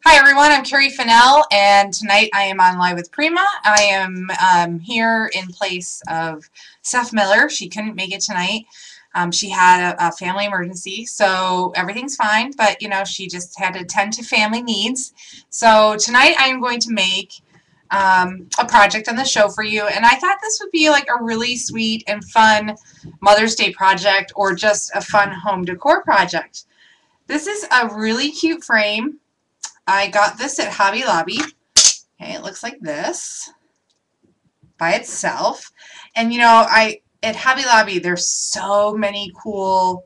Hi everyone, I'm Cari Fennell, and tonight I am on live with Prima. I am here in place of Steph Miller. She couldn't make it tonight. She had a family emergency, so everything's fine, but you know, she just had to tend to family needs. So tonight I am going to make a project on the show for you, and I thought this would be like a really sweet and fun Mother's Day project or just a fun home decor project. This is a really cute frame. I got this at Hobby Lobby. Okay, it looks like this by itself. And you know, at Hobby Lobby there's so many cool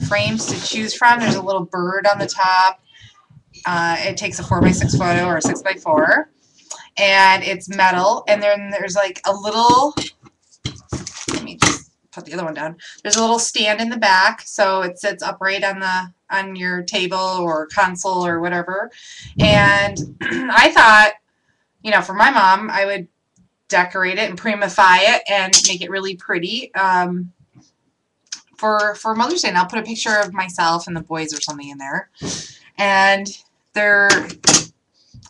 frames to choose from. There's a little bird on the top. It takes a 4x6 photo or a 6x4, and it's metal. And then there's like a little. Let me just put the other one down. There's a little stand in the back, so it sits upright on your table or console or whatever. And I thought, you know, for my mom, I would decorate it and Prima-fy it and make it really pretty for Mother's Day. And I'll put a picture of myself and the boys or something in there. And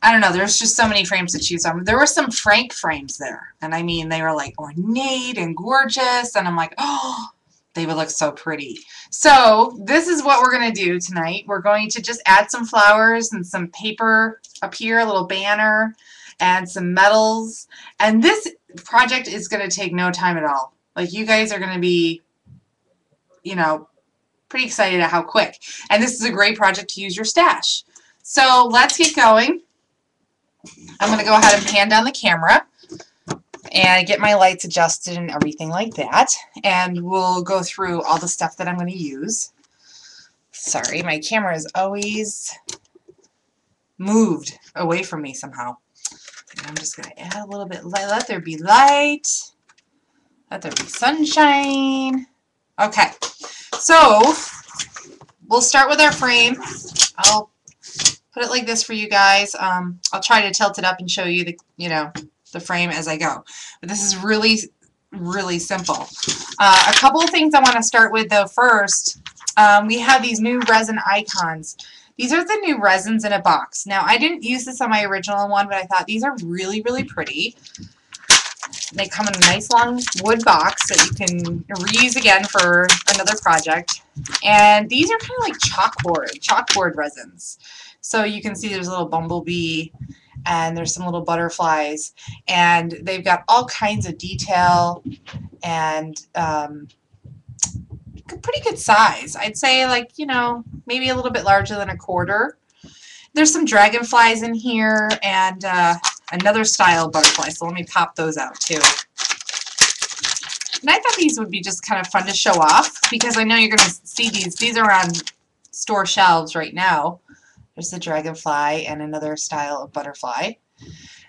I don't know, there's just so many frames to choose from. There were some Frank frames there, and I mean, they were like ornate and gorgeous, and I'm like, oh, they would look so pretty. So this is what we're going to do tonight. We're going to just add some flowers and some paper up here, a little banner, and some metals. And this project is going to take no time at all. Like, you guys are going to be, you know, pretty excited at how quick. And this is a great project to use your stash. So let's get going. I'm going to go ahead and pan down the camera and get my lights adjusted and everything like that. And we'll go through all the stuff that I'm going to use. Sorry, my camera is always moved away from me somehow. And I'm just going to add a little bit light. Let there be light. Let there be sunshine. Okay, so we'll start with our frame. I'll put it like this for you guys. I'll try to tilt it up and show you the frame as I go. But this is really, really simple. A couple of things I want to start with though first. We have these new resin icons. These are the new resins in a box. Now I didn't use this on my original one, but I thought these are really, really pretty. They come in a nice long wood box that you can reuse again for another project. And these are kind of like chalkboard resins. So you can see there's a little bumblebee and there's some little butterflies, and they've got all kinds of detail and pretty good size. I'd say, like, you know, maybe a little bit larger than a quarter. There's some dragonflies in here and another style butterfly, so let me pop those out too. And I thought these would be just kind of fun to show off because I know you're going to see these. These are on store shelves right now. There's the dragonfly and another style of butterfly.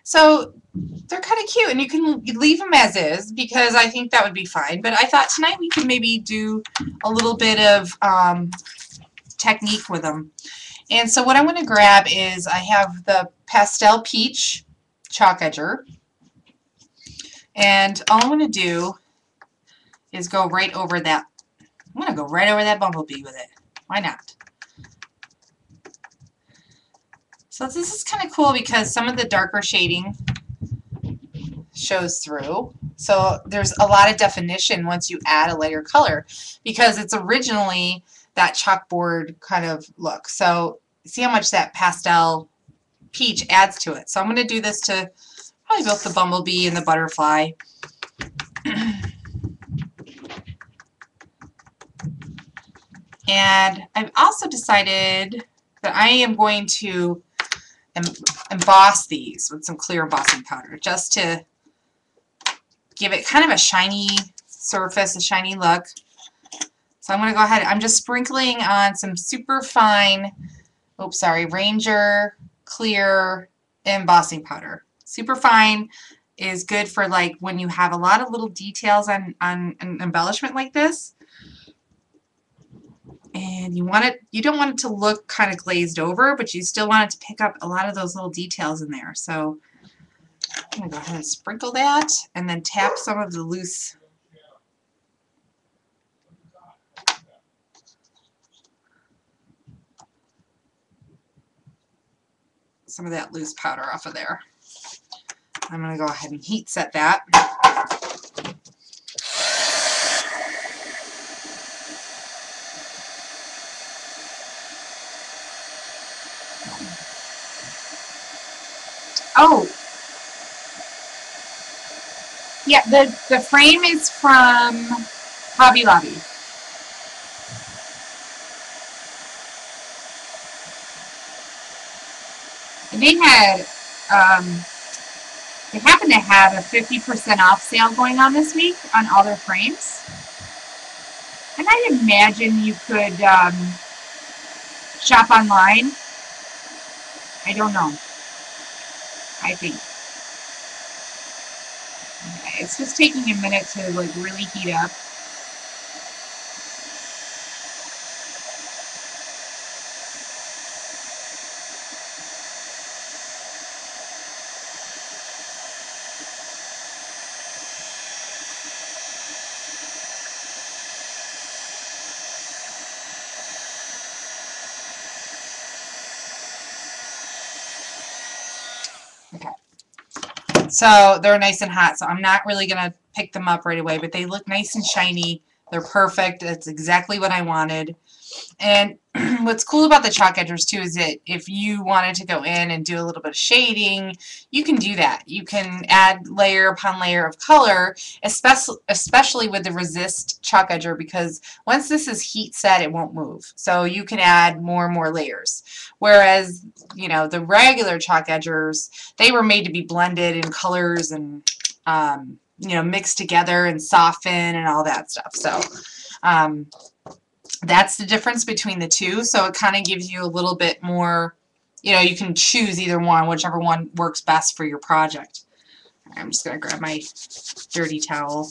So they're kind of cute, and you can leave them as is because I think that would be fine. But I thought tonight we could maybe do a little bit of technique with them. And so what I'm going to grab is I have the pastel peach chalk edger, and all I'm going to do is go right over that. I'm going to go right over that bumblebee with it. Why not? So this is kind of cool because some of the darker shading shows through. So there's a lot of definition once you add a lighter color because it's originally that chalkboard kind of look. So see how much that pastel peach adds to it. So I'm going to do this to probably both the bumblebee and the butterfly. And I've also decided that I am going to emboss these with some clear embossing powder just to give it kind of a shiny surface, a shiny look. So I'm going to go ahead, I'm just sprinkling on some super fine, oops, sorry, Ranger clear embossing powder. Super fine is good for like when you have a lot of little details on an embellishment like this. And you don't want it to look kind of glazed over, but you still want it to pick up a lot of those little details in there. So I'm going to go ahead and sprinkle that and then tap some of the loose some of that loose powder off of there. I'm going to go ahead and heat set that. Oh, yeah, the frame is from Hobby Lobby. And they had, they happen to have a 50% off sale going on this week on all their frames. And I imagine you could shop online. I don't know. I think. Okay, it's just taking a minute to like really heat up. Okay. So they're nice and hot, so I'm not really going to pick them up right away, but they look nice and shiny. They're perfect. That's exactly what I wanted. And what's cool about the chalk edgers too is that if you wanted to go in and do a little bit of shading, you can do that. You can add layer upon layer of color, especially with the resist chalk edger, because once this is heat set, it won't move. So you can add more and more layers. Whereas, you know, the regular chalk edgers, they were made to be blended in colors and you know, mixed together and soften and all that stuff. So that's the difference between the two. So it kind of gives you a little bit more, you know, you can choose either one, whichever one works best for your project. I'm just going to grab my dirty towel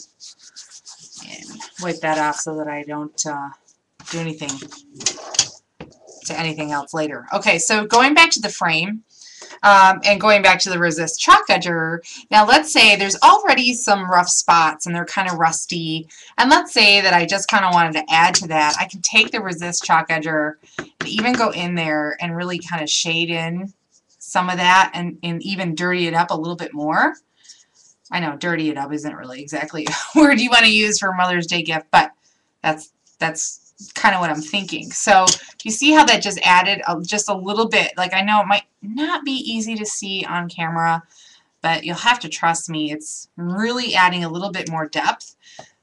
and wipe that off so that I don't do anything to anything else later. Okay, so going back to the frame, and going back to the resist chalk edger, now let's say there's already some rough spots and they're kind of rusty, and let's say that I just kind of wanted to add to that. I can take the resist chalk edger and even go in there and really kind of shade in some of that and even dirty it up a little bit more. I know dirty it up isn't really exactly a word you want to use for Mother's Day gift, but that's kind of what I'm thinking. So you see how that just added just a little bit. Like, I know it might not be easy to see on camera, but you'll have to trust me. It's really adding a little bit more depth.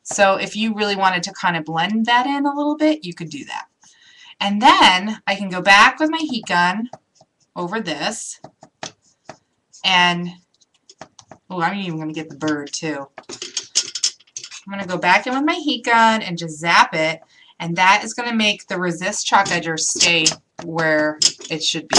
So if you really wanted to kind of blend that in a little bit, you could do that. And then I can go back with my heat gun over this, and oh, I'm even going to get the bird too. I'm going to go back in with my heat gun and just zap it. And that is going to make the resist chalk edger stay where it should be.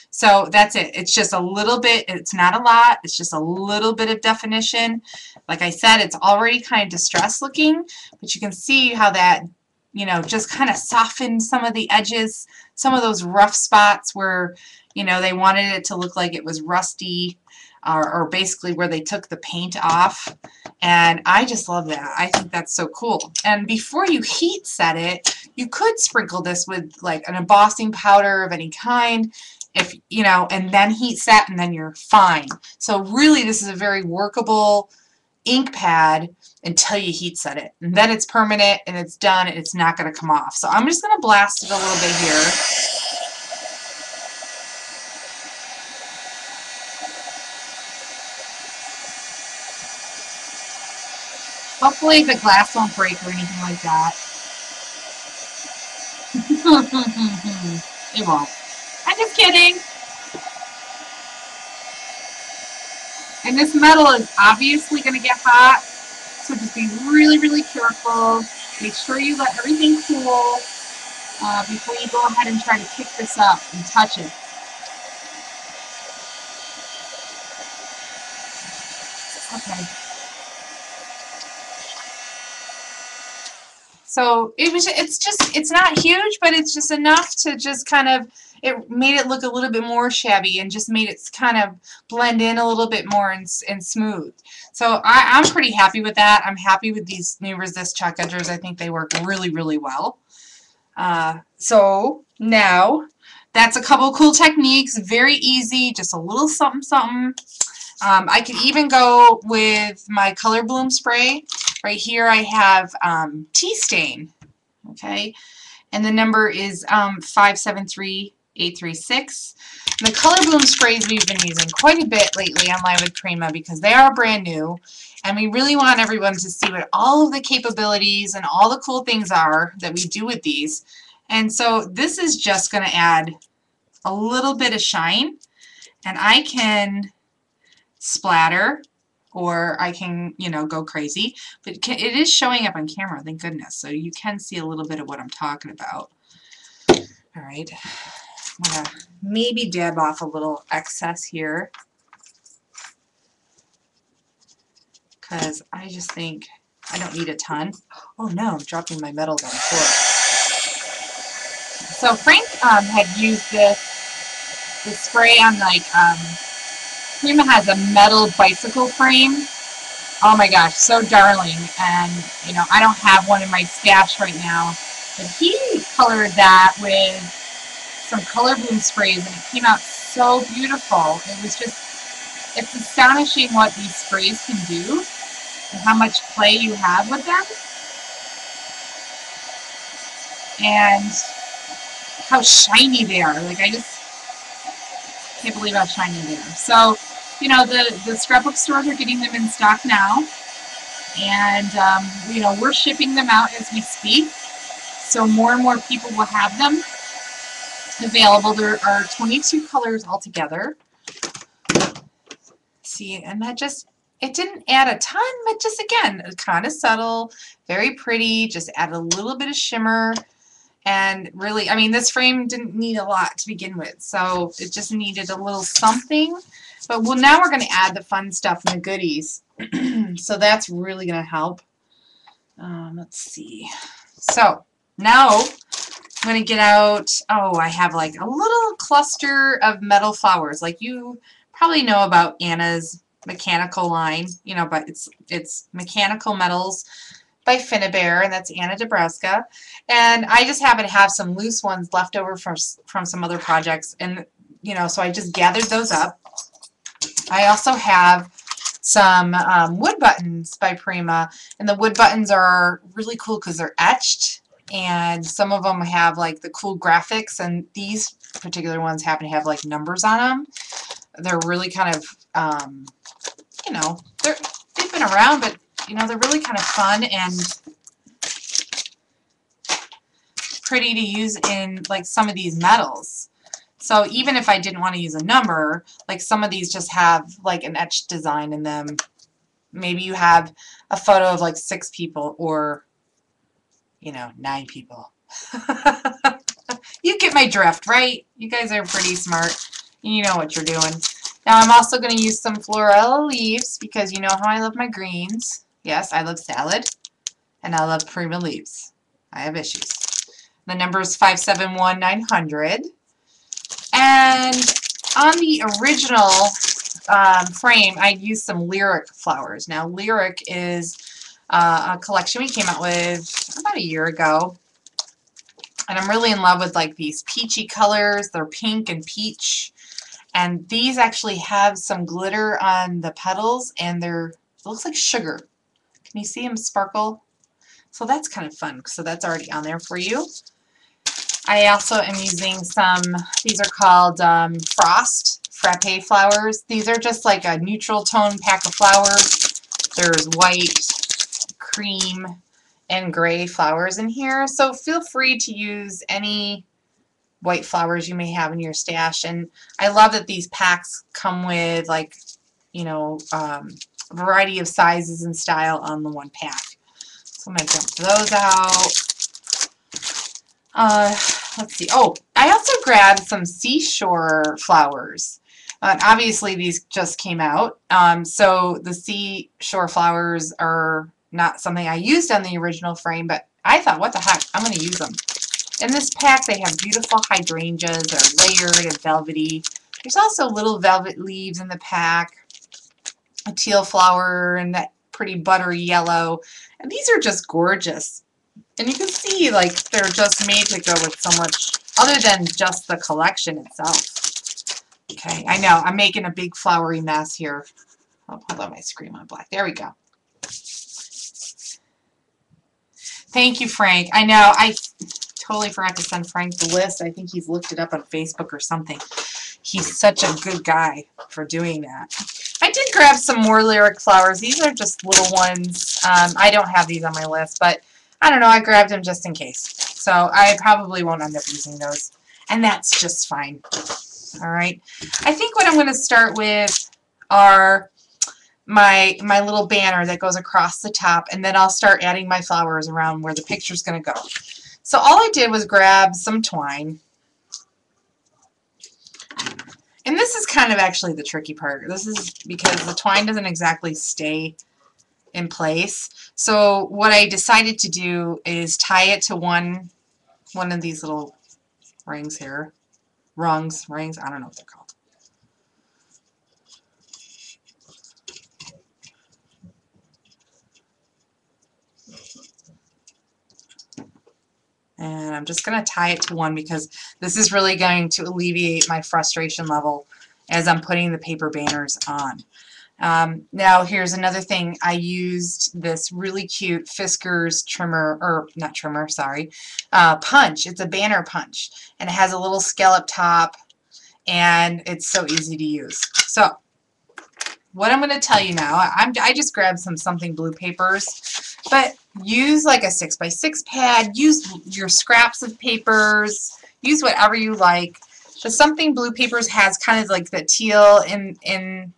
So that's it. It's just a little bit, it's not a lot, it's just a little bit of definition. Like I said, it's already kind of distressed looking, but you can see how that, you know, just kind of softened some of the edges, some of those rough spots where, you know, they wanted it to look like it was rusty, or basically where they took the paint off. And I just love that. I think that's so cool. And before you heat set it, you could sprinkle this with like an embossing powder of any kind, if you know, and then heat set, and then you're fine. So really this is a very workable ink pad until you heat set it. And then it's permanent and it's done and it's not going to come off. So I'm just going to blast it a little bit here. Hopefully the glass won't break or anything like that. It won't. I'm just kidding. And this metal is obviously going to get hot, so just be really, really careful. Make sure you let everything cool before you go ahead and try to pick this up and touch it. Okay. So it's not huge, but it's just enough to just kind of, it made it look a little bit more shabby and just made it kind of blend in a little bit more and smooth. So I'm pretty happy with that. I'm happy with these new resist chalk edgers. I think they work really, really well. So now that's a couple of cool techniques. Very easy, just a little something, something. I could even go with my color bloom spray. Right here I have tea stain, okay, and the number is 573836. The color bloom sprays we've been using quite a bit lately on Live with Prima because they are brand new, and we really want everyone to see what all of the capabilities and all the cool things are that we do with these. And so this is just going to add a little bit of shine, and I can splatter, or I can, you know, go crazy, but it is showing up on camera, thank goodness, so you can see a little bit of what I'm talking about. All right, I'm gonna maybe dab off a little excess here because I just think I don't need a ton. Oh no, I'm dropping my metals on the floor. So Frank had used this spray on, like, Prima has a metal bicycle frame. Oh my gosh, so darling. And, you know, I don't have one in my stash right now, but he colored that with some color bloom sprays, and it came out so beautiful. It was just, it's astonishing what these sprays can do and how much play you have with them. And how shiny they are. Like, I just can't believe how shiny they are. So, you know, the scrapbook stores are getting them in stock now, and you know, we're shipping them out as we speak, so more and more people will have them available. There are 22 colors altogether. See, and that just, it didn't add a ton, but just, again, kind of subtle, very pretty, just add a little bit of shimmer. And really, I mean, this frame didn't need a lot to begin with, so it just needed a little something. But well, now we're going to add the fun stuff and the goodies. So that's really going to help. Let's see. So now I'm going to get out, oh, I have like a little cluster of metal flowers. Like, you probably know about Anna's mechanical line, you know, but it's Mechanical Metals by Finnabair, and that's Anna Dabrowska. And I just happen to have some loose ones left over from some other projects, and, you know, so I just gathered those up. I also have some wood buttons by Prima, and the wood buttons are really cool because they're etched, and some of them have like the cool graphics, and these particular ones happen to have like numbers on them. They're really kind of, you know, they've been around, but, you know, they're really kind of fun and pretty to use in like some of these metals. So even if I didn't want to use a number, like some of these just have like an etched design in them. Maybe you have a photo of like 6 people, or, you know, 9 people. You get my drift, right? You guys are pretty smart. You know what you're doing. Now I'm also going to use some Floral leaves because you know how I love my greens. Yes, I love salad, and I love Prima leaves. I have issues. The number is 571900. And on the original frame, I used some Lyric flowers. Now, Lyric is a collection we came out with about a year ago. And I'm really in love with like these peachy colors. They're pink and peach. And these actually have some glitter on the petals, and it looks like sugar. Can you see them sparkle? So that's kind of fun. So that's already on there for you. I also am using some, these are called Frost Frappe flowers. These are just like a neutral tone pack of flowers. There's white, cream, and gray flowers in here. So feel free to use any white flowers you may have in your stash. And I love that these packs come with, like, you know, a variety of sizes and style on the one pack. So I'm going to dump those out. Let's see. Oh, I also grabbed some seashore flowers. Obviously, these just came out. So the seashore flowers are not something I used on the original frame, but I thought, what the heck, I'm going to use them. In this pack, they have beautiful hydrangeas. They're layered and velvety. There's also little velvet leaves in the pack, a teal flower, and that pretty buttery yellow. And these are just gorgeous. And you can see, like, they're just made to go with so much other than just the collection itself. Okay, I know, I'm making a big flowery mess here. Oh, hold on, my screen went black. There we go. Thank you, Frank. I know, I totally forgot to send Frank the list. I think he's looked it up on Facebook or something. He's such a good guy for doing that. I did grab some more lyric flowers. These are just little ones. I don't have these on my list, but I don't know. I grabbed them just in case. So I probably won't end up using those. And that's just fine. All right. I think what I'm going to start with are my little banner that goes across the top, and then I'll start adding my flowers around where the picture's going to go. So all I did was grab some twine. And this is kind of actually the tricky part. This is because the twine doesn't exactly stay in place. So what I decided to do is tie it to one of these little rings here. Rings, I don't know what they're called. And I'm just going to tie it to one because this is really going to alleviate my frustration level as I'm putting the paper banners on. Now here's another thing. I used this really cute Fisker's trimmer, or not trimmer, sorry, punch. It's a banner punch, and it has a little scallop top, and it's so easy to use. So what I'm going to tell you now, I just grabbed some something blue papers, but use like a 6x6 pad, use your scraps of papers, use whatever you like. The something blue papers has kind of like the teal in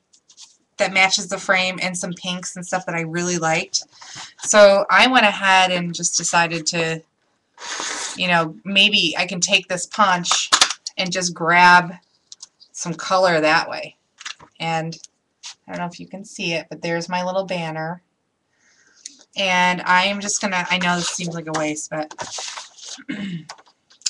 that matches the frame and some pinks and stuff that I really liked. So I went ahead and just decided to, you know, maybe I can take this punch and just grab some color that way. And I don't know if you can see it, but there's my little banner. And I am just going to, I know this seems like a waste, but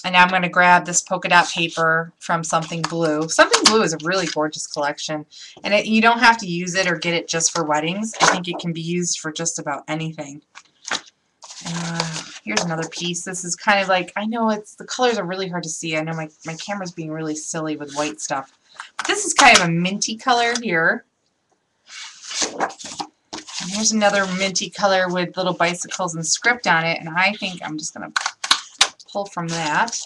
and now I'm going to grab this polka dot paper from Something Blue. Something Blue is a really gorgeous collection, and you don't have to use it or get it just for weddings. I think it can be used for just about anything. Here's another piece. This is kind of like, I know the colors are really hard to see. I know my camera's being really silly with white stuff. But this is kind of a minty color here. And here's another minty color with little bicycles and script on it, and I think I'm just going to pull from that.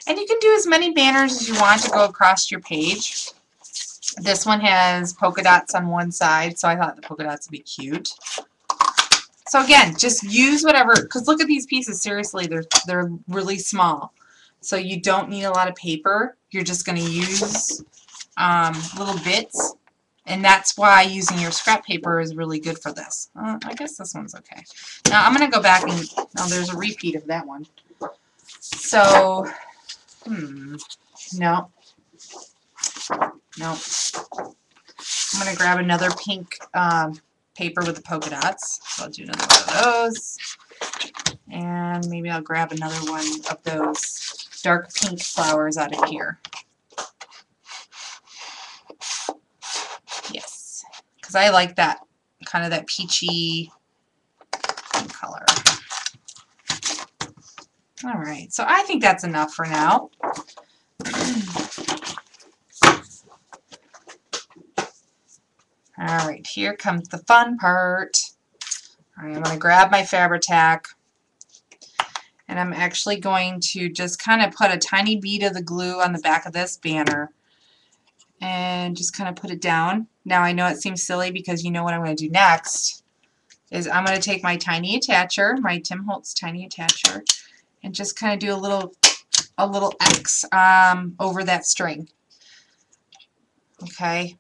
And you can do as many banners as you want to go across your page. This one has polka dots on one side, so I thought the polka dots would be cute. So again, just use whatever, because look at these pieces, seriously, they're really small. So you don't need a lot of paper. You're just going to use little bits. And that's why using your scrap paper is really good for this. I guess this one's okay. Now I'm going to go back and, oh, there's a repeat of that one. So, no. I'm going to grab another pink paper with the polka dots. So I'll do another one of those. And maybe I'll grab another one of those dark pink flowers out of here. Yes, because I like that, kind of that peachy color. Alright, so I think that's enough for now. Alright, here comes the fun part. Alright, I'm going to grab my Fabri-Tac, and I'm actually going to just kind of put a tiny bead of the glue on the back of this banner and just kind of put it down. Now I know it seems silly because you know what I'm going to do next is I'm going to take my tiny attacher, my Tim Holtz tiny attacher, and just kind of do a little X over that string. Okay,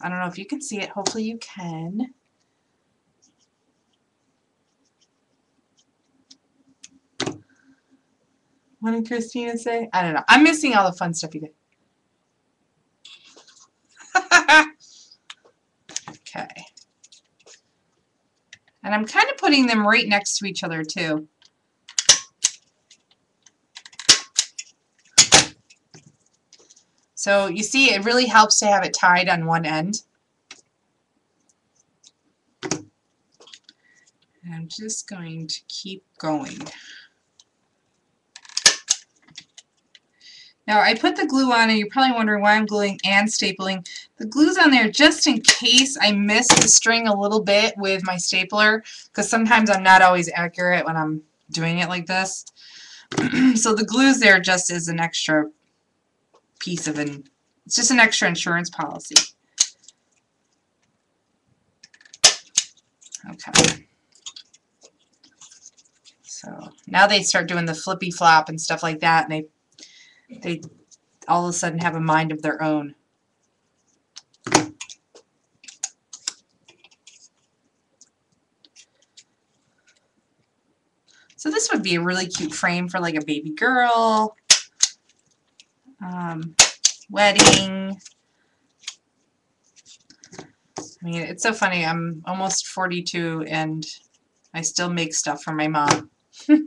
I don't know if you can see it. Hopefully you can. What did Christina say? I don't know. I'm missing all the fun stuff you did. Okay. And I'm kind of putting them right next to each other too. So you see, it really helps to have it tied on one end. And I'm just going to keep going. Now I put the glue on, and you're probably wondering why I'm gluing and stapling. The glue's on there just in case I miss the string a little bit with my stapler, because sometimes I'm not always accurate when I'm doing it like this. So the glue's there just as an extra piece of it's just an extra insurance policy. Okay. So now they start doing the flippy flop and stuff like that, and they all of a sudden have a mind of their own. So this would be a really cute frame for like a baby girl, wedding. I mean, it's so funny. I'm almost 42 and I still make stuff for my mom. You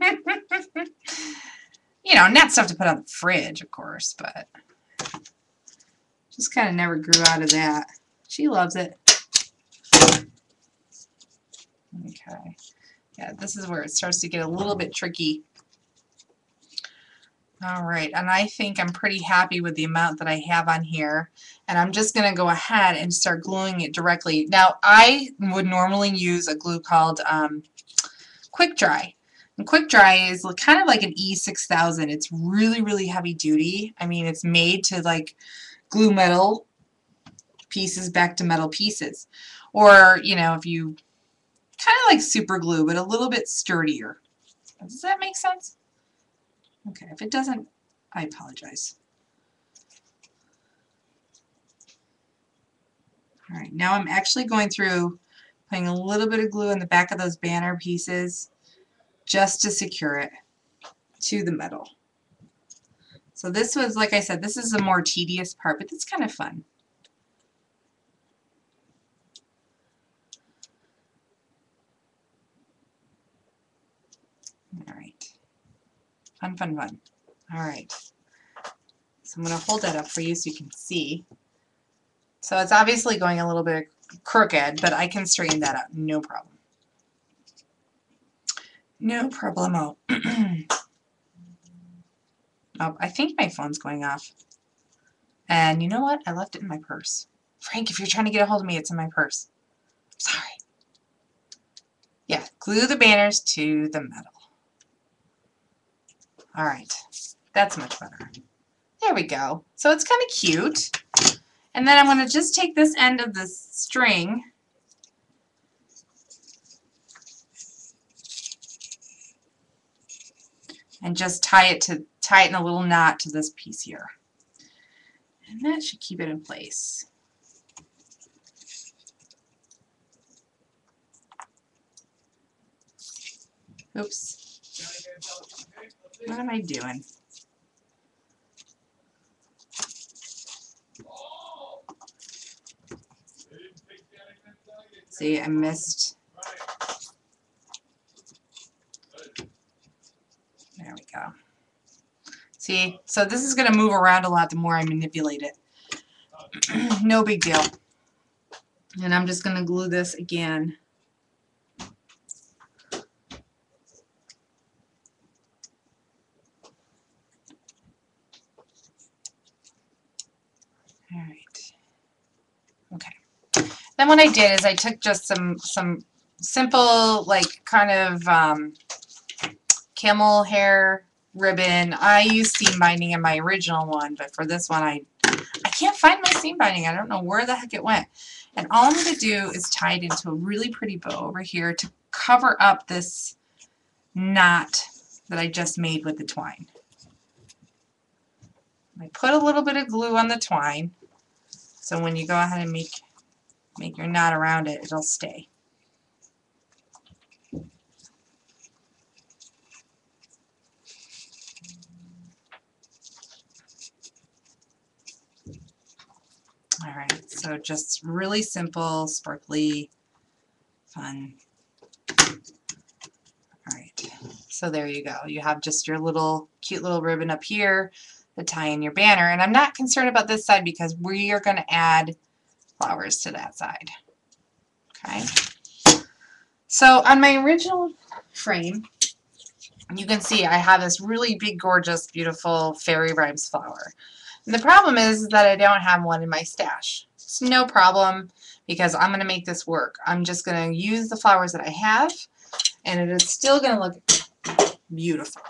know, not stuff to put on the fridge, of course, but just kind of never grew out of that. She loves it. Okay. Yeah, this is where it starts to get a little bit tricky. All right, and I think I'm pretty happy with the amount that I have on here, and I'm just going to go ahead and start gluing it directly. Now, I would normally use a glue called Quick Dry. And Quick Dry is kind of like an E6000. It's really, really heavy duty. I mean, it's made to like glue metal pieces back to metal pieces. Or, you know, if you kind of like super glue, but a little bit sturdier. Does that make sense? Okay, if it doesn't, I apologize. All right, now I'm actually going through, putting a little bit of glue in the back of those banner pieces just to secure it to the metal. So this was, like I said, this is the more tedious part, but it's kind of fun. All right. Fun, fun, fun. All right. So I'm going to hold that up for you so you can see. So it's obviously going a little bit crooked, but I can straighten that out. No problem. No problemo. Oh, I think my phone's going off. And you know what? I left it in my purse. Frank, if you're trying to get a hold of me, it's in my purse. Sorry. Yeah, glue the banners to the metal. All right. That's much better. There we go. So it's kind of cute. And then I'm going to just take this end of the string and just tie it in a little knot to this piece here. And that should keep it in place. Oops. What am I doing? See, I missed. There we go. See, so this is going to move around a lot the more I manipulate it. No big deal. And I'm just going to glue this again. All right. Okay. Then what I did is I took just some simple, like, kind of camel hair ribbon. I used seam binding in my original one, but for this one I can't find my seam binding. I don't know where the heck it went. And all I'm going to do is tie it into a really pretty bow over here to cover up this knot that I just made with the twine. I put a little bit of glue on the twine, so when you go ahead and make your knot around it, it'll stay. All right, so just really simple, sparkly, fun. All right, so there you go. You have just your little cute little ribbon up here to tie in your banner. And I'm not concerned about this side because we are going to add flowers to that side. Okay. So on my original frame, you can see I have this really big, gorgeous, beautiful fairy rhymes flower. And the problem is that I don't have one in my stash. It's no problem because I'm going to make this work. I'm just going to use the flowers that I have, and it is still going to look beautiful.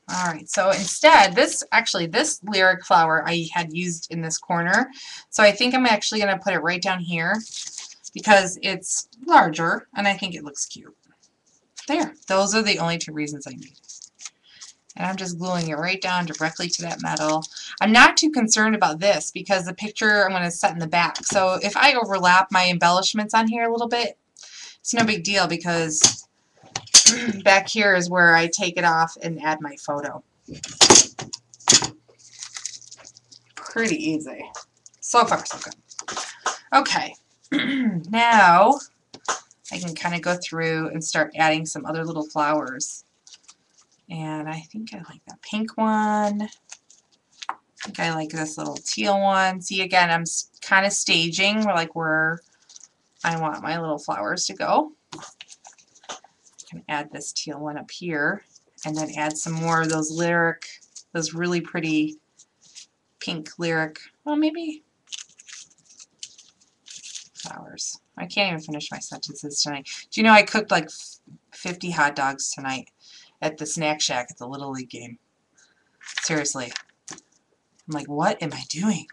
Alright, so instead, this lyric flower I had used in this corner, so I think I'm actually going to put it right down here because it's larger and I think it looks cute. There, those are the only two reasons I need it. And I'm just gluing it right down directly to that metal. I'm not too concerned about this because the picture I'm going to set in the back. So if I overlap my embellishments on here a little bit, it's no big deal because back here is where I take it off and add my photo. Pretty easy. So far, so good. Okay, now I can kind of go through and start adding some other little flowers. And I think I like that pink one. I think I like this little teal one. See, again, I'm kind of staging where I want my little flowers to go. I can add this teal one up here and then add some more of those really pretty pink lyric, well, maybe flowers. I can't even finish my sentences tonight. Do you know I cooked like 50 hot dogs tonight at the snack shack at the Little League game? Seriously. I'm like, what am I doing?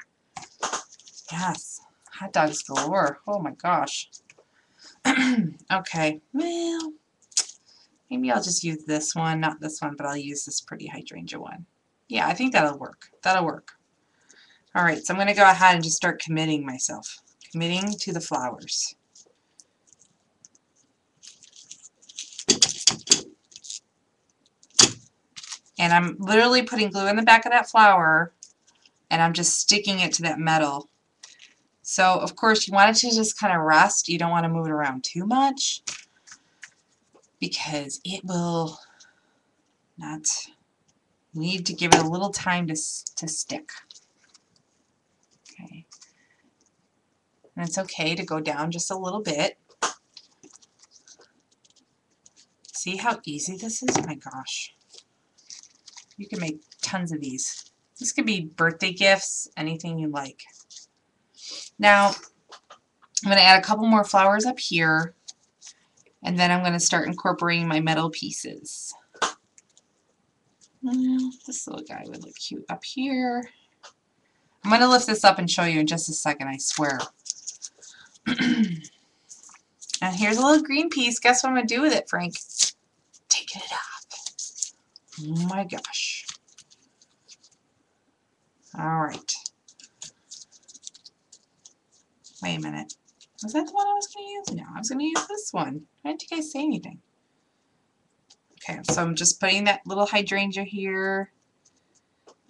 Yes, hot dogs galore. Oh my gosh. Okay, well, maybe I'll just use this one, not this one, but I'll use this pretty hydrangea one. Yeah, I think that'll work. That'll work. Alright, so I'm going to go ahead and just start committing myself. Committing to the flowers. And I'm literally putting glue in the back of that flower, and I'm just sticking it to that metal. So, of course, you want it to just kind of rest. You don't want to move it around too much because it will not. You need to give it a little time to stick. Okay. And it's okay to go down just a little bit. See how easy this is? Oh my gosh. You can make tons of these. This could be birthday gifts, anything you like. Now, I'm going to add a couple more flowers up here, and then I'm going to start incorporating my metal pieces. This little guy would look cute up here. I'm going to lift this up and show you in just a second, I swear. And here's a little green piece. Guess what I'm going to do with it, Frank? Taking it off. Oh my gosh. Alright. Wait a minute. Was that the one I was going to use? No, I was going to use this one. Why didn't you guys say anything? Okay, so I'm just putting that little hydrangea here.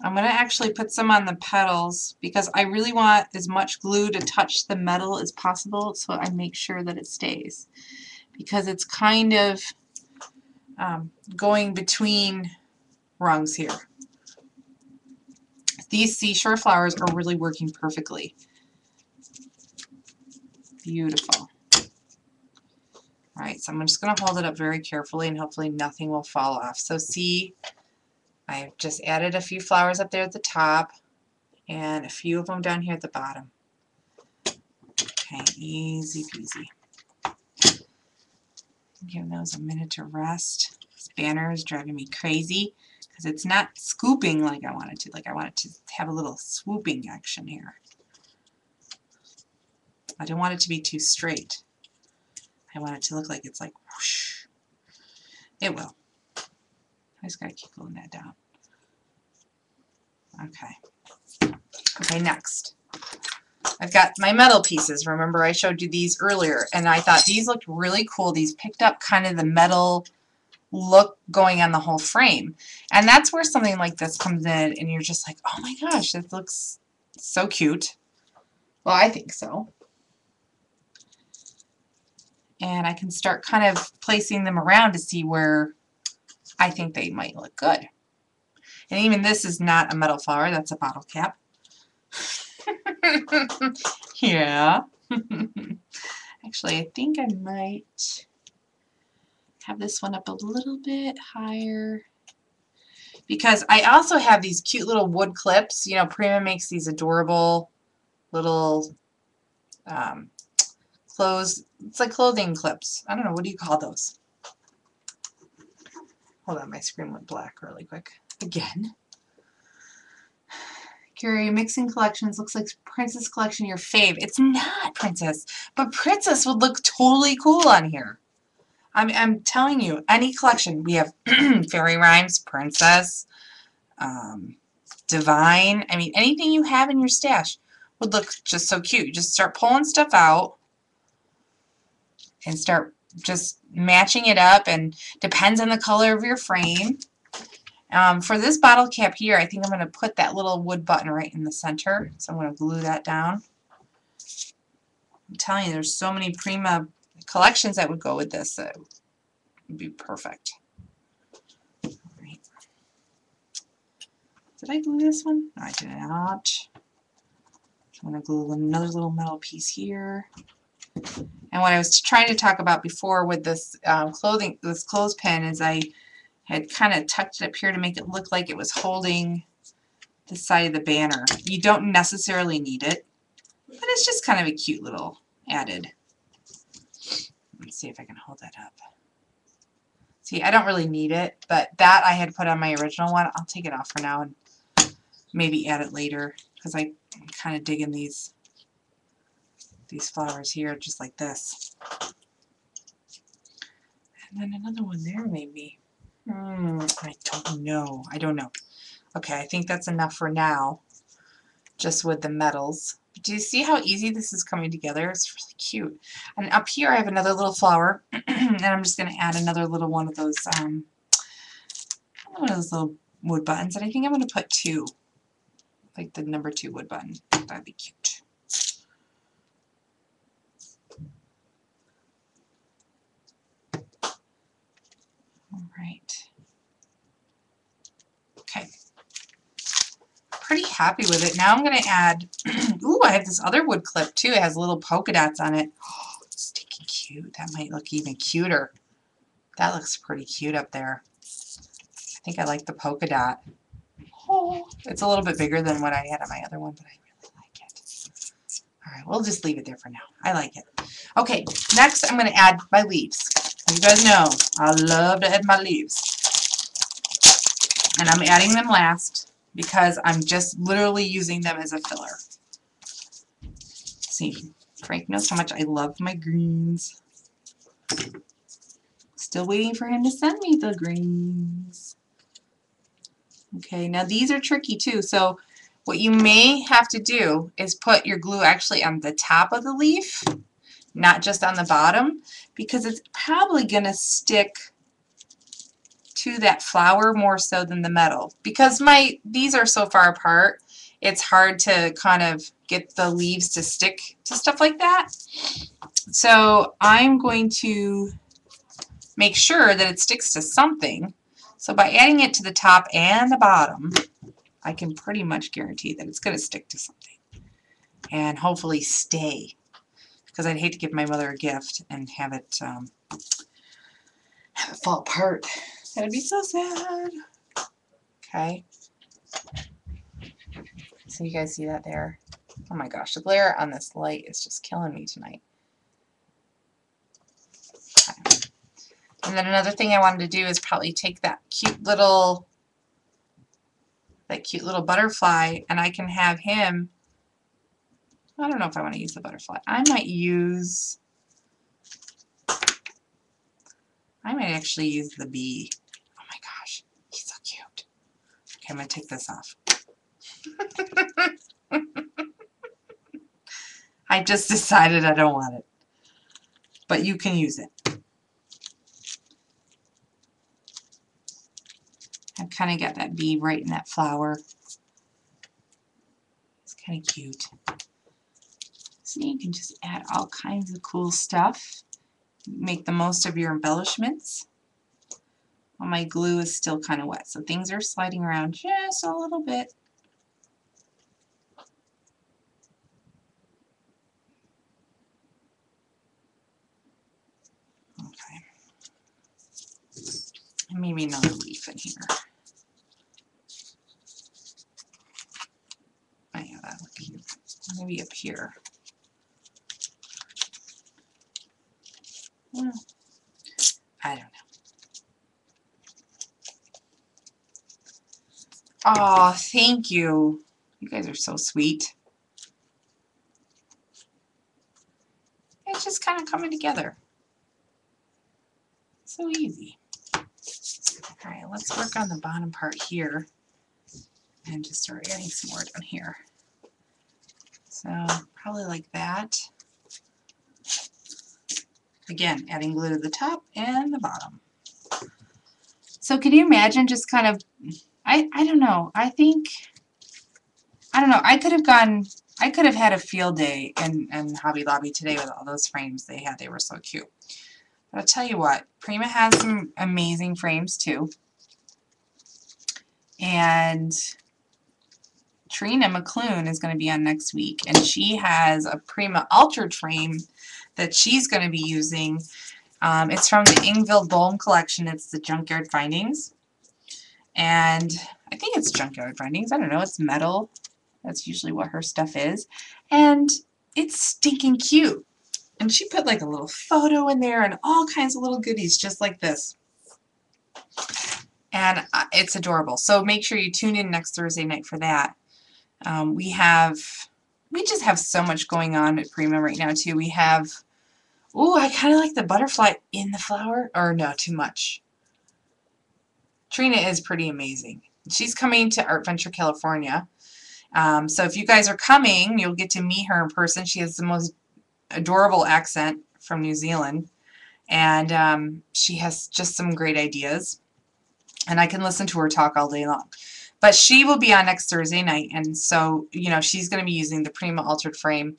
I'm going to actually put some on the petals because I really want as much glue to touch the metal as possible so I make sure that it stays. Because it's kind of going between rungs here. These seashore flowers are really working perfectly. Beautiful. Alright, so I'm just going to hold it up very carefully and hopefully nothing will fall off. So see, I've just added a few flowers up there at the top and a few of them down here at the bottom. Okay, easy peasy. Give those a minute to rest. This banner is driving me crazy because it's not scooping like I want it to. Like I want it to have a little swooping action here. I don't want it to be too straight. I want it to look like it's like whoosh. It will. I just gotta keep gluing that down. Okay. Okay, next. I've got my metal pieces. Remember I showed you these earlier and I thought these looked really cool. These picked up kind of the metal look going on the whole frame. And that's where something like this comes in and you're just like, oh my gosh, this looks so cute. Well, I think so. And I can start kind of placing them around to see where I think they might look good. And even this is not a metal flower, that's a bottle cap. Yeah. Actually, I think I might have this one up a little bit higher. Because I also have these cute little wood clips. You know, Prima makes these adorable little it's like clothing clips. I don't know, what do you call those? Hold on, my screen went black really quick. Again. Cari, mixing collections, looks like Princess collection your fave. It's not Princess, but Princess would look totally cool on here. I'm telling you, any collection. We have Fairy Rhymes, Princess, Divine. I mean, anything you have in your stash would look just so cute. You just start pulling stuff out and start just matching it up, and depends on the color of your frame. For this bottle cap here, I think I'm going to put that little wood button right in the center. So I'm going to glue that down. I'm telling you, there's so many Prima collections that would go with this. That would be perfect. All right. Did I glue this one? No, I did not. I'm going to glue another little metal piece here. And what I was trying to talk about before with this this clothespin is I had kind of tucked it up here to make it look like it was holding the side of the banner. You don't necessarily need it, but it's just kind of a cute little added. Let's see if I can hold that up. See, I don't really need it, but that I had put on my original one. I'll take it off for now and maybe add it later, because I'm kind of digging these flowers here, just like this. And then another one there, maybe. I don't know. I don't know. Okay, I think that's enough for now, just with the metals. But do you see how easy this is coming together? It's really cute. And up here I have another little flower, and I'm just going to add another little one of those little wood buttons, and I think I'm going to put 2, like the number 2 wood button. That'd be cute. All right. Okay. Pretty happy with it. Now I'm going to add, ooh, I have this other wood clip too. It has little polka dots on it. Oh, it's stinking cute. That might look even cuter. That looks pretty cute up there. I think I like the polka dot. Oh, it's a little bit bigger than what I had on my other one, but I really like it. All right, we'll just leave it there for now. I like it. Okay, next I'm going to add my leaves. As you guys know, I love to add my leaves. And I'm adding them last because I'm just literally using them as a filler. See, Frank knows how much I love my greens. Still waiting for him to send me the greens. Okay, now these are tricky too, so what you may have to do is put your glue actually on the top of the leaf, not just on the bottom, because it's probably going to stick to that flower more so than the metal. Because these are so far apart, it's hard to kind of get the leaves to stick to stuff like that. So I'm going to make sure that it sticks to something. So by adding it to the top and the bottom, I can pretty much guarantee that it's going to stick to something and hopefully stay. Because I'd hate to give my mother a gift and have it fall apart. That'd be so sad. Okay. So you guys see that there? Oh my gosh, the glare on this light is just killing me tonight. Okay. And then another thing I wanted to do is probably take that cute little butterfly, and I can have him, I don't know if I want to use the butterfly. I might actually use the bee. Oh my gosh, he's so cute. Okay, I'm going to take this off. I just decided I don't want it. But you can use it. I've kind of got that bee right in that flower. It's kind of cute. So you can just add all kinds of cool stuff. Make the most of your embellishments. Well, my glue is still kind of wet, so things are sliding around just a little bit. Okay. maybe another leaf in here. Oh yeah, that look cute. Maybe up here. Well, I don't know. Oh, thank you. You guys are so sweet. It's just kind of coming together. So easy. All right, let's work on the bottom part here and just start adding some more down here. So probably like that. Again, adding glue to the top and the bottom. So can you imagine just kind of, I don't know, I don't know, I could have had a field day in Hobby Lobby today with all those frames they had. They were so cute. But I'll tell you what, Prima has some amazing frames too. And Trina McClune is going to be on next week, and she has a Prima altered frame that she's going to be using. It's from the Ingvild Bohm collection. It's the Junkyard Findings. And I think it's Junkyard Findings. I don't know. It's metal. That's usually what her stuff is. And it's stinking cute. And she put like a little photo in there and all kinds of little goodies just like this. And it's adorable. So make sure you tune in next Thursday night for that. We just have so much going on at Prima right now too. We have, ooh, I kind of like the butterfly in the flower, or no, too much. Trina is pretty amazing. She's coming to Art Venture California. So if you guys are coming, you'll get to meet her in person. She has the most adorable accent from New Zealand, and she has just some great ideas. And I can listen to her talk all day long. But she will be on next Thursday night, and so, you know, she's going to be using the Prima altered frame,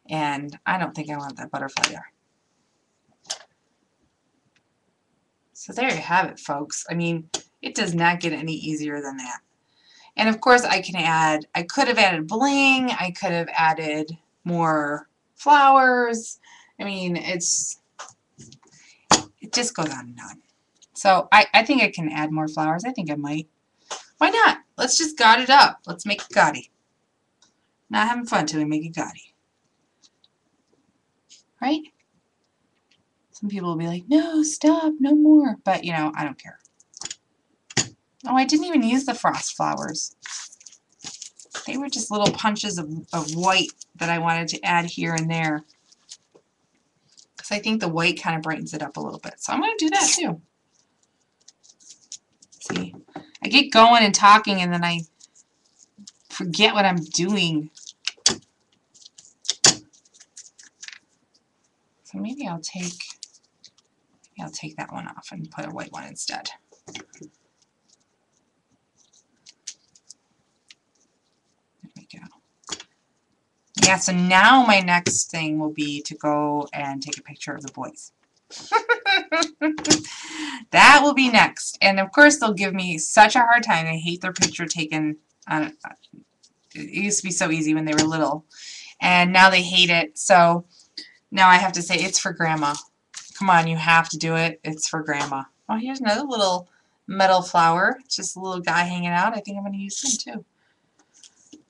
and I don't think I want that butterfly there. So there you have it, folks. I mean, it does not get any easier than that. And of course I could have added bling, I could have added more flowers. I mean, it just goes on and on. So I think I can add more flowers. I think I might. Why not? Let's just god it up. Let's make a gaudy. Not having fun till we make a gaudy. Right? Some people will be like, no, stop, no more. But, you know, I don't care. Oh, I didn't even use the frost flowers. They were just little punches of white that I wanted to add here and there. Because I think the white kind of brightens it up a little bit. So I'm going to do that too. See, I get going and talking and then I forget what I'm doing. So maybe I'll take that one off and put a white one instead. There we go. Yeah, so now my next thing will be to go and take a picture of the boys. That will be next. And of course they'll give me such a hard time. They hate their picture taken on it used to be so easy when they were little. And now they hate it. So now I have to say it's for Grandma. Come on, you have to do it. It's for Grandma. Oh, here's another little metal flower. It's just a little guy hanging out. I think I'm going to use him too.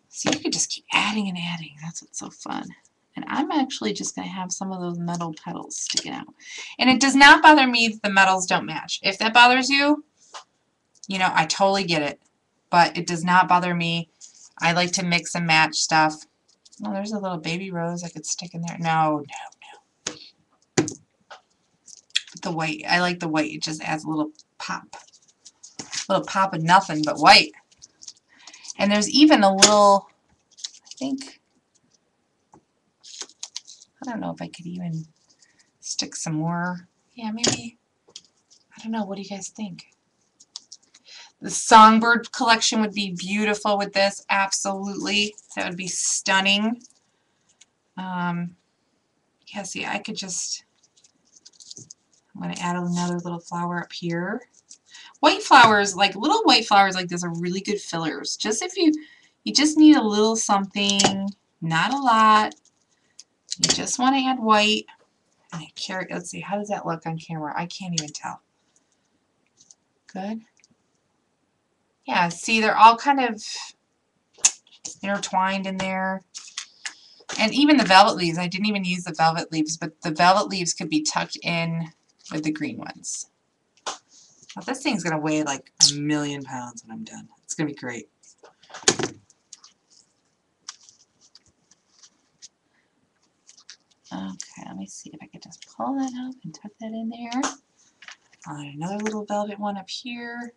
So you could just keep adding and adding. That's what's so fun. And I'm actually just going to have some of those metal petals sticking out. And it does not bother me that the metals don't match. If that bothers you, you know, I totally get it. But it does not bother me. I like to mix and match stuff. Oh, there's a little baby rose I could stick in there. No, no, no. The white. I like the white. It just adds a little pop. A little pop of nothing but white. And there's even a little, I think, I don't know if I could even stick some more. Yeah, maybe. I don't know. What do you guys think? The songbird collection would be beautiful with this. Absolutely. That would be stunning. Yeah, see, I could just, I'm going to add another little flower up here. White flowers, like little white flowers like this are really good fillers. Just if you just need a little something, not a lot. You just want to add white. And let's see, how does that look on camera? I can't even tell. Good. Yeah, see, they're all kind of intertwined in there. And even the velvet leaves, I didn't even use the velvet leaves, but the velvet leaves could be tucked in with the green ones. Well, this thing's going to weigh like 1,000,000 pounds when I'm done. It's going to be great. Okay, let me see if I can just pull that up and tuck that in there. Another little velvet one up here.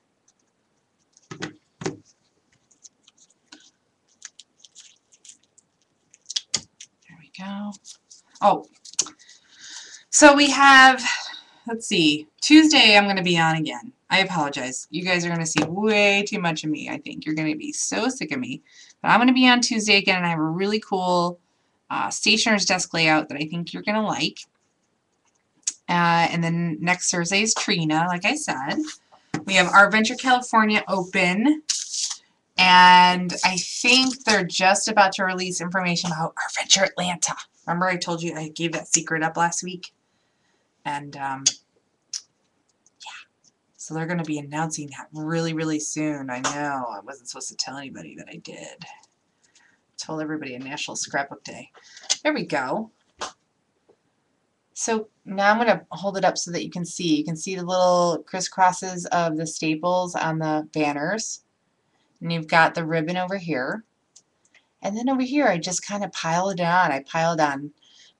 There we go. Oh, so we have, let's see, Tuesday I'm going to be on again. I apologize. You guys are going to see way too much of me, I think. You're going to be so sick of me. But I'm going to be on Tuesday again, and I have a really cool stationer's desk layout that I think you're going to like. And then next Thursday is Trina, like I said. We have Art Venture California open. And I think they're just about to release information about Art Venture Atlanta. Remember I told you I gave that secret up last week? And yeah. So they're going to be announcing that really, really soon. I know. I wasn't supposed to tell anybody that I did. Told everybody on National Scrapbook Day. There we go. So now I'm going to hold it up so that you can see. You can see the little crisscrosses of the staples on the banners. And you've got the ribbon over here. And then over here I just kind of piled it on. I piled on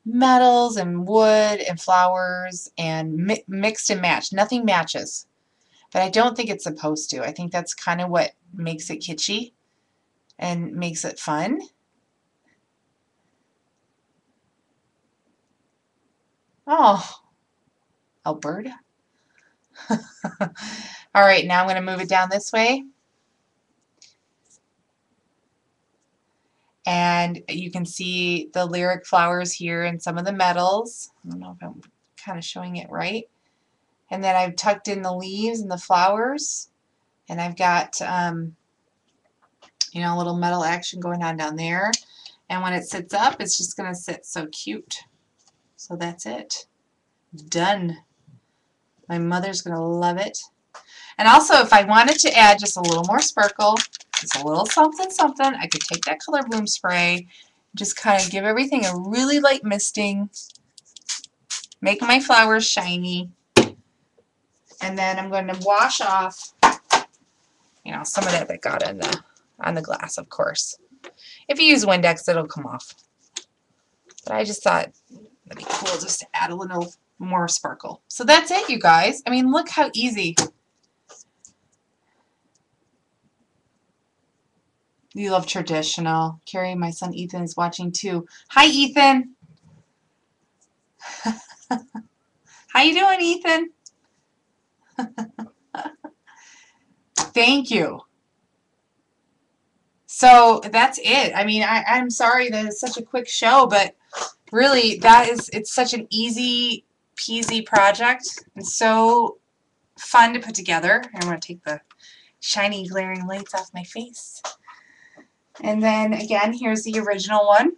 metals and wood and flowers and mixed and matched. Nothing matches. But I don't think it's supposed to. I think that's kind of what makes it kitschy and makes it fun. Oh, Alberta. All right, now I'm going to move it down this way. And you can see the lyric flowers here and some of the metals. I don't know if I'm kind of showing it right. And then I've tucked in the leaves and the flowers. And I've got, you know, a little metal action going on down there. And when it sits up, it's just going to sit so cute. So that's it. Done. My mother's going to love it. And also, if I wanted to add just a little more sparkle, just a little something, something, I could take that color bloom spray, just kind of give everything a really light misting, make my flowers shiny, and then I'm going to wash off, you know, some of that got on the glass, of course. If you use Windex, it'll come off. But I just thought it'd be cool just to add a little more sparkle. So that's it, you guys. I mean, look how easy. You love traditional. Carrie, my son Ethan is watching too. Hi, Ethan. How you doing, Ethan? Thank you. So that's it. I mean, I'm sorry that it's such a quick show, but really, it's such an easy peasy project and so fun to put together. I'm going to take the shiny glaring lights off my face. And then again, here's the original one.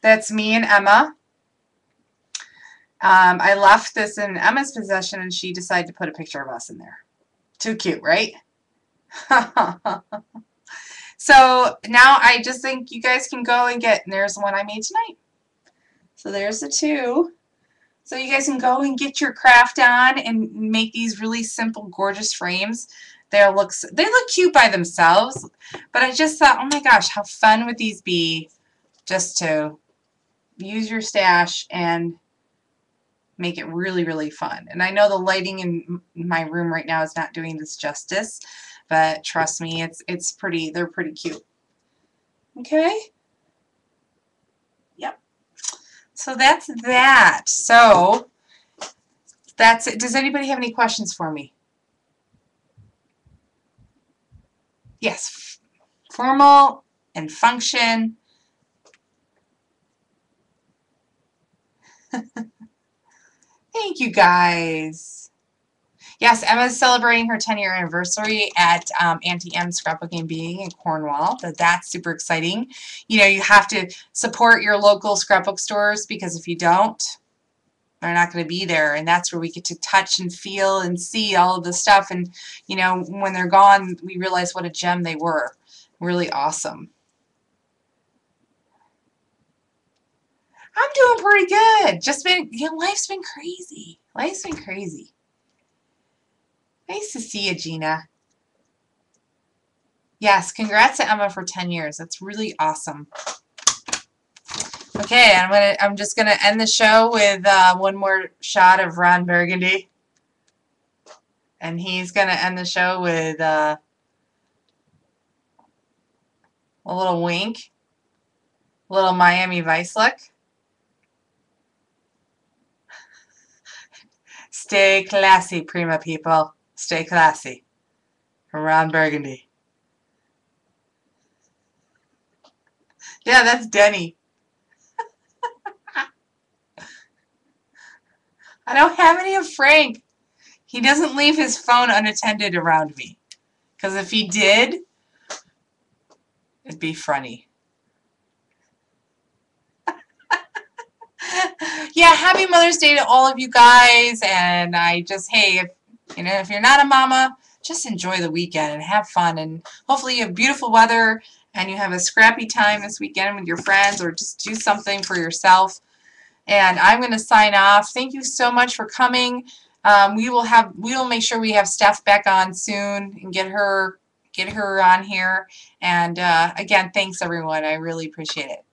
That's me and Emma. I left this in Emma's possession and she decided to put a picture of us in there. Too cute, right? So now I just think you guys can go and get, and there's the one I made tonight. So there's the two. So you guys can go and get your craft on and make these really simple, gorgeous frames. They look cute by themselves, but I just thought, oh my gosh, how fun would these be just to use your stash and make it really, really fun. And I know the lighting in my room right now is not doing this justice, but trust me, it's pretty, they're pretty cute. Okay? Yep. So that's that. So that's it. Does anybody have any questions for me? Yes. Formal and function. Thank you guys. Yes, Emma's celebrating her 10-year anniversary at Auntie M's Scrapbooking and Being in Cornwall. That's super exciting. You know, you have to support your local scrapbook stores because if you don't, they're not going to be there, and that's where we get to touch and feel and see all of the stuff, and you know, when they're gone we realize what a gem they were. Really awesome. I'm doing pretty good. Just been, you know, life's been crazy. Life's been crazy. Nice to see you, Gina. Yes, congrats to Emma for 10 years. That's really awesome. Okay, I'm just gonna end the show with one more shot of Ron Burgundy, and he's gonna end the show with a little wink, a little Miami Vice look. Stay classy, Prima people. Stay classy. From Ron Burgundy. Yeah, that's Denny. I don't have any of Frank. He doesn't leave his phone unattended around me. Because if he did, it'd be funny. Yeah, happy Mother's Day to all of you guys. And I just, hey, if you're not a mama, just enjoy the weekend and have fun. And hopefully you have beautiful weather and you have a scrappy time this weekend with your friends, or just do something for yourself. And I'm going to sign off. Thank you so much for coming. We will make sure we have Steph back on soon and get her on here. And again, thanks everyone. I really appreciate it.